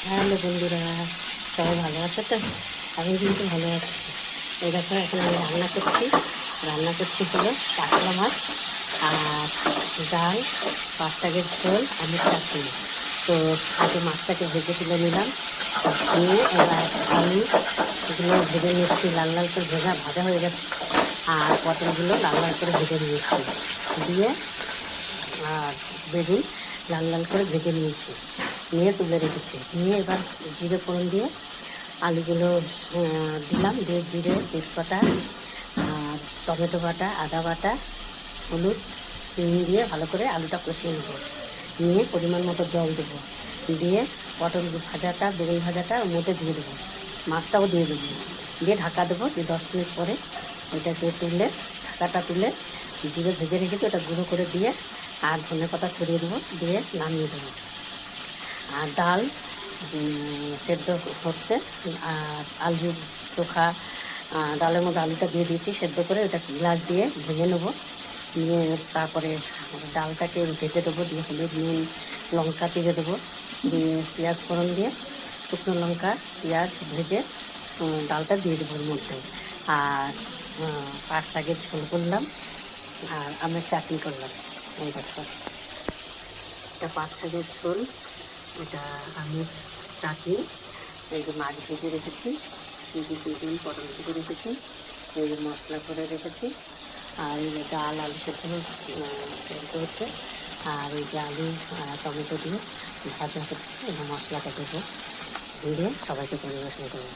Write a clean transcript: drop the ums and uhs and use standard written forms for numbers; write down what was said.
Hello বন্ধুরা, সবাই ভালো আছে তো? আমি কিন্তু ভালো আছি। এই দেখো, এখন আমি রান্না করছি হলো কাতলা মাছ আর ডাল, পাঁচ শাকের ঝোল, আলুর চাটনি। তো আগে মাছটাকে ভেজে তুলে নিলাম, নিয়ে এবার আলু এগুলো ভেজে নিচ্ছি, লাল লাল করে ভাজা হয়ে গেছে। আর পটলগুলো লাল লাল করে ভেজে নিয়েছি, দিয়ে আর বেগুন লাল লাল করে ভেজে নিয়েছি, নিয়ে তুলে রেখেছি। নিয়ে এবার জিরে ফোড়ন দিয়ে আলুগুলো দিলাম, দিয়ে জিরে, তেজপাতা, আর টমেটো বাটা, আদা বাটা, হলুদ, নুন দিয়ে ভালো করে আলুটা কষিয়ে নেব। নিয়ে পরিমাণ মতো জল দেবো, দিয়ে পটল ভাজাটা, বেগুন ভাজাটা ওর মধ্যে দিয়ে দেবো, মাছটাও দিয়ে দেবো, দিয়ে ঢাকা দেবো। দিয়ে 10 মিনিট পরে ওইটাকে তুলে, ঢাকাটা তুলে জিরে ভেজে রেখেছি ওটা গুঁড়ো করে দিয়ে আর ধনে পাতা ছড়িয়ে দেবো, দিয়ে নামিয়ে দেবো। আর ডাল সেদ্ধ হচ্ছে, আর আলু চোখা, ডালের মধ্যে আলুটা দিয়ে দিয়েছি সেদ্ধ করে, ওটা গ্লাস দিয়ে ভেজে নেবো। নিয়ে তারপরে ডালটাকে ভেজে দেবো, দিয়ে হলুদ, নুন, লঙ্কা চিড়ে দেবো, দিয়ে পেঁয়াজ ফোড়ন দিয়ে শুকনো লঙ্কা পেঁয়াজ ভেজে ডালটা দিয়ে দেবো ওর মধ্যে। আর পাট শাকের ঝোল করলাম, আর আমের চাটনি করলাম। এই দেখো, এটা পাট শাকের ঝোল, এটা আমের চাটনি, এই যে মাছ ভেজে রেখেছি, এই যে বেগুন পটল ভেজে রেখেছি, এই যে মশলা করে রেখেছি, আর এই যে ডাল আলু সেদ্ধ সেদ্ধ হচ্ছে, আর এই যে আলু টমেটো দিয়ে ভাজা হচ্ছে, এই মশলাটা দেবো, দিয়ে সবাইকে পরিবেশন করবো।